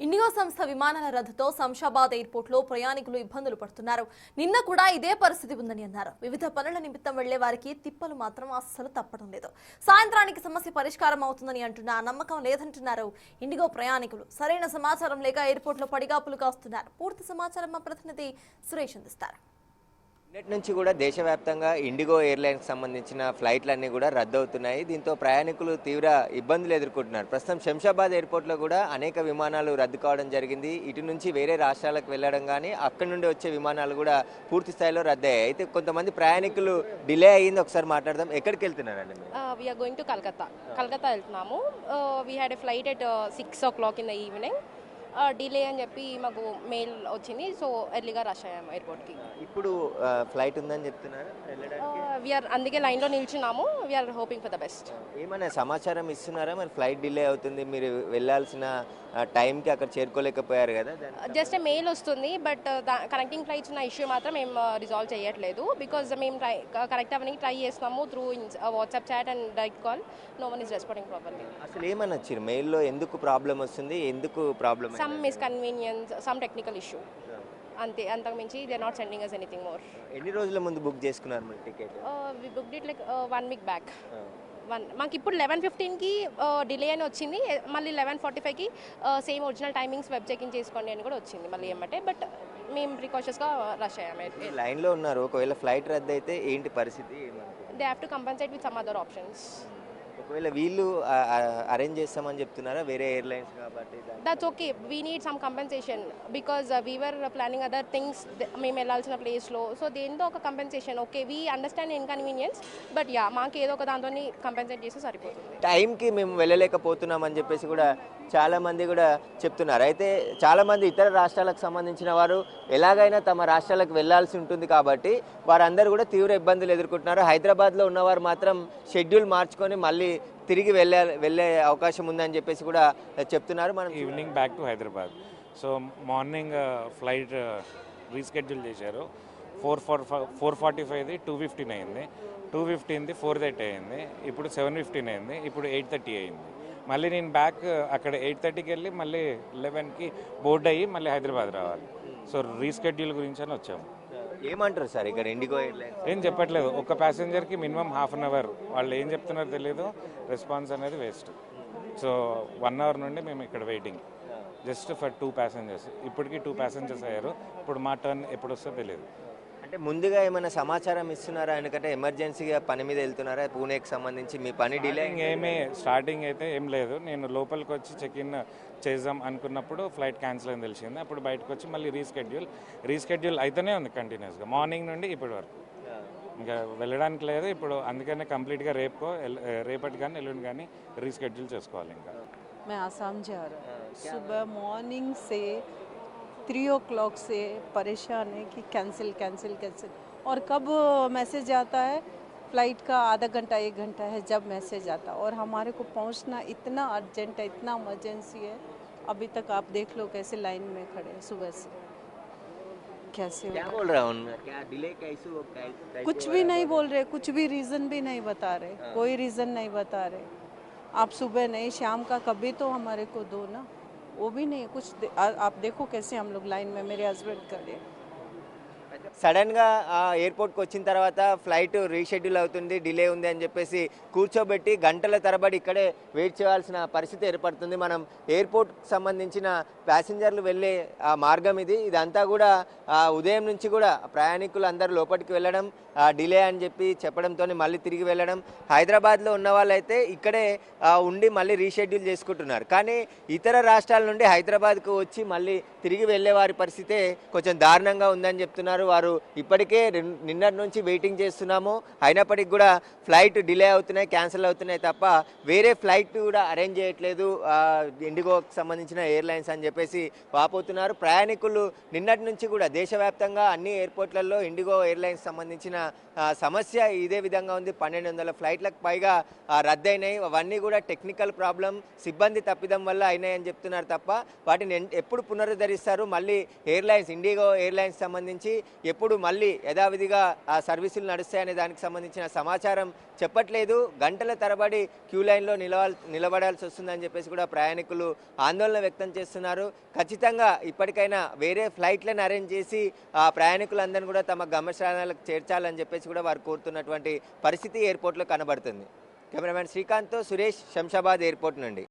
IndiGo సంస్థ విమానాల రద్దుతో శంషాబాద్ ఎయిర్పోర్ట్లో ప్రయాణికులు ఇబ్బందులు పడుతున్నారు. నిన్న కూడా ఇదే పరిస్థితి ఉందని అన్నారు. వివిధ పనుల నిమిత్తం వెళ్లే వారికి తిప్పలు మాత్రం అస్సలు తప్పడం లేదు. సాయంత్రానికి సమస్య పరిష్కారం అవుతుందని అంటున్నా నమ్మకం లేదంటున్నారు ఇండిగో ప్రయాణికులు. సరైన సమాచారం లేక ఎయిర్పోర్ట్లో పడిగాపులు కాస్తున్నారు. పూర్తి సమాచారం మా ప్రతినిధి సురేష్ అందిస్తారు. నిన్నటి నుంచి కూడా దేశవ్యాప్తంగా ఇండిగో ఎయిర్లైన్స్ సంబంధించిన ఫ్లైట్లన్నీ కూడా రద్దవుతున్నాయి. దీంతో ప్రయాణికులు తీవ్ర ఇబ్బందులు ఎదుర్కొంటున్నారు. ప్రస్తుతం శంషాబాద్ ఎయిర్పోర్ట్లో కూడా అనేక విమానాలు రద్దు కావడం జరిగింది. ఇటు నుంచి వేరే రాష్ట్రాలకు వెళ్ళడం కానీ అక్కడి నుండి వచ్చే విమానాలు కూడా పూర్తి స్థాయిలో రద్దయ్యాయి. అయితే కొంతమంది ప్రయాణికులు డిలే అయ్యింది. ఒకసారి మాట్లాడదాం. ఎక్కడికి వెళ్తున్నారండి? వీఆర్ గోయింగ్ టు కలకత్తా వెళ్తున్నాము. We had a flight at 6 o'clock in the evening. Delay అని చెప్పి మాకు మెయిల్ వచ్చింది. సో ఎర్లీగా రష్ అయ్యాము ఎయిర్పోర్ట్కి. ఇప్పుడు ఫ్లైట్ ఉందని చెప్తున్నారు వెళ్ళడానికి. వీఆర్ అందుకే లైన్లో నిల్చున్నాము. We're hoping for the best. ఏమైనా సమాచారం ఇస్తున్నారా? మరి ఫ్లైట్ డిలే అవుతుంది, మీరు వెళ్ళాల్సిన టైంకి అక్కడ చేరుకోలేకపోయారు కదా? జస్ట్ మెయిల్ వస్తుంది. బట్ కనెక్టింగ్ ఫ్లైట్స్ ఉన్న ఇష్యూ మాత్రం మేము రిజాల్వ్ చేయట్లేదు. బికాజ్ మేము కనెక్ట్ అవ్వడానికి ట్రై చేస్తున్నాము through WhatsApp chat and direct call. No one is responding properly. అసలు ఏమని వచ్చారు మెయిల్లో? ఎందుకు ప్రాబ్లం వస్తుంది? ఎందుకు problem? Some misconvenience, some technical issue, అంతే. అంతకు మించి they are not sending us anything more. ఎన్ని రోజుల ముందు బుక్ చేసుకున్నారు మీరు ticket? We booked it like 1 week back. మాకు ఇప్పుడు 11:15కి డిలే అని వచ్చింది. మళ్ళీ 11:45కి same original timings web checking చేసుకోండి అని కూడా వచ్చింది మళ్ళీ ఏమంటే. బట్ మేము ప్రికాషన్స్గా రష్ అయ్యాము. లైన్లో ఉన్నారు. ఒకవేళ ఫ్లైట్ రద్దు అయితే ఏంటి పరిస్థితి? They have to compensate with some other options. ఒకవేళ వీళ్ళు అరేంజ్ చేస్తామని చెప్తున్నారా వేరే ఎయిర్లైన్స్ కాబట్టి? That's okay. We need some compensation because we are planning other things మేము వెళ్ళాల్సిన ప్లేస్లో. సో దేంతో ఒక compensation. Okay, we understand inconvenience, but yeah మాకు ఏదో ఒక దాంతో కంపెన్సేట్ చేస్తే సరిపోతుంది. టైంకి మేము వెళ్ళలేకపోతున్నామని చెప్పేసి కూడా చాలామంది కూడా చెప్తున్నారు. అయితే చాలామంది ఇతర రాష్ట్రాలకు సంబంధించిన వారు ఎలాగైనా తమ రాష్ట్రాలకు వెళ్లాల్సి ఉంటుంది కాబట్టి వారందరూ కూడా తీవ్ర ఇబ్బందులు ఎదుర్కొంటున్నారు. హైదరాబాద్లో ఉన్నవారు మాత్రం షెడ్యూల్ మార్చుకొని మళ్ళీ తిరిగి వెళ్ళే అవకాశం ఉందని చెప్పేసి కూడా చెప్తున్నారు. మనం evening back to Hyderabad. So morning flight reschedule చేశారు. 4:45ది 2:15 అయింది. 2:15ది 4:30 అయింది. ఇప్పుడు 7:15 అయింది. ఇప్పుడు 8:30 అయింది. మళ్ళీ నేను బ్యాక్ అక్కడ 8:30కి వెళ్ళి మళ్ళీ 11కి బోర్డ్ అయ్యి మళ్ళీ హైదరాబాద్ రావాలి. సో రీస్కెడ్యూల్ గురించి అని వచ్చాము. ఏమంటారు సార్ ఇక్కడ ఇండిగో ఎయిర్లైన్స్? ఏం చెప్పట్లేదు. ఒక ప్యాసింజర్కి మినిమం ½ an hour. వాళ్ళు ఏం చెప్తున్నారో తెలియదు. రెస్పాన్స్ అనేది వేస్ట్. సో 1 hour నుండి మేము ఇక్కడ వెయిటింగ్ జస్ట్ ఫర్ 2 passengers. ఇప్పటికీ 2 passengers అయ్యారు. ఇప్పుడు మా టర్న్ ఎప్పుడు వస్తుందో తెలియదు. అంటే ముందుగా ఏమైనా సమాచారం ఇస్తున్నారా? ఎందుకంటే ఎమర్జెన్సీగా పని మీద వెళ్తున్నారా? పూణేకి సంబంధించి మీ పని డిలే స్టార్టింగ్ అయితే ఏం లేదు. నేను లోపలికి వచ్చి చెక్ ఇన్ చేద్దాం అనుకున్నప్పుడు ఫ్లైట్ క్యాన్సిల్ అని తెలిసింది. అప్పుడు బయటకు వచ్చి మళ్ళీ రీస్కెడ్యూల్ అయితేనే ఉంది కంటిన్యూస్గా మార్నింగ్ నుండి ఇప్పటి వరకు. ఇంకా వెళ్ళడానికి లేదు ఇప్పుడు. అందుకనే కంప్లీట్గా రేపటి కానీ ఎల్లుండి కానీ రీస్కెడ్యూల్ చేసుకోవాలి. ఇంకా मैं आसाम जा रहा हूँ. सुबह मॉर्निंग से 3 o'clock से परेशान है कि कैंसिल और कब मैसेज आता है फ्लाइट का आधा घंटा 1 घंटा है जब मैसेज आता. और हमारे को पहुंचना इतना अर्जेंट है, इतना इमरजेंसी है. अभी तक आप देख लो कैसे लाइन में खड़े हैं सुबह से. कैसे क्या बोल रहा हूँ? क्या डिले कैसे हो? कुछ भी नहीं बोल रहे, कुछ भी रीज़न भी नहीं बता रहे. कोई रीज़न नहीं बता रहे. आप सुबह नहीं शाम का कभी तो हमारे को दो ना. वो भी नहीं कुछ. आप देखो कैसे हम लोग लाइन में मेरे हस्बैंड खड़े. సడన్గా ఎయిర్పోర్ట్కి వచ్చిన తర్వాత ఫ్లైట్ రీషెడ్యూల్ అవుతుంది, డిలే ఉంది అని చెప్పేసి కూర్చోబెట్టి గంటల తరబడి ఇక్కడే వెయిట్ చేయాల్సిన పరిస్థితి ఏర్పడుతుంది. మనం ఎయిర్పోర్ట్కి సంబంధించిన ప్యాసింజర్లు వెళ్ళే మార్గం ఇదంతా కూడా ఉదయం నుంచి కూడా ప్రయాణికులు అందరూ లోపలికి వెళ్ళడం, డిలే అని చెప్పి చెప్పడంతో మళ్ళీ తిరిగి వెళ్ళడం. హైదరాబాద్లో ఉన్న వాళ్ళైతే ఇక్కడే ఉండి మళ్ళీ రీషెడ్యూల్ చేసుకుంటున్నారు. కానీ ఇతర రాష్ట్రాల నుండి హైదరాబాద్కు వచ్చి మళ్ళీ తిరిగి వెళ్ళే వారి పరిస్థితే కొంచెం దారుణంగా ఉందని చెప్తున్నారు. వారు ఇప్పటికే నిన్నటి నుంచి వెయిటింగ్ చేస్తున్నాము, అయినప్పటికీ కూడా ఫ్లైట్ డిలే అవుతున్నాయి, క్యాన్సిల్ అవుతున్నాయి తప్ప వేరే ఫ్లైట్ కూడా అరేంజ్ చేయట్లేదు ఇండిగోకి సంబంధించిన ఎయిర్లైన్స్ అని చెప్పేసి వాపోతున్నారు. ప్రయాణికులు నిన్నటి నుంచి కూడా దేశవ్యాప్తంగా అన్ని ఎయిర్పోర్ట్లలో ఇండిగో ఎయిర్లైన్స్ సంబంధించిన సమస్య ఇదే విధంగా ఉంది. 1200 ఫ్లైట్లకు పైగా రద్దయినాయి. అవన్నీ కూడా టెక్నికల్ ప్రాబ్లం, సిబ్బంది తప్పిదం వల్ల అయినాయని చెప్తున్నారు తప్ప వాటిని ఎప్పుడు పునరుద్ధరిస్తారు? మళ్ళీ ఇండిగో ఎయిర్లైన్స్ సంబంధించి ఎప్పుడు మళ్ళీ యథావిధిగా ఆ సర్వీసులు నడుస్తాయనే దానికి సంబంధించిన సమాచారం చెప్పట్లేదు. గంటల తరబడి క్యూ లైన్లో నిలబడాల్సి వస్తుందని చెప్పేసి కూడా ప్రయాణికులు ఆందోళన వ్యక్తం చేస్తున్నారు. ఖచ్చితంగా ఇప్పటికైనా వేరే ఫ్లైట్లను అరేంజ్ చేసి ఆ ప్రయాణికులందరినీ కూడా తమ గమ్యస్థానాలకు చేర్చాలని చెప్పేసి కూడా వారు కోరుతున్నటువంటి పరిస్థితి ఎయిర్పోర్ట్లో కనబడుతుంది. కెమెరామెన్ శ్రీకాంత్తో సురేష్, శంషాబాద్ ఎయిర్పోర్ట్ నుండి.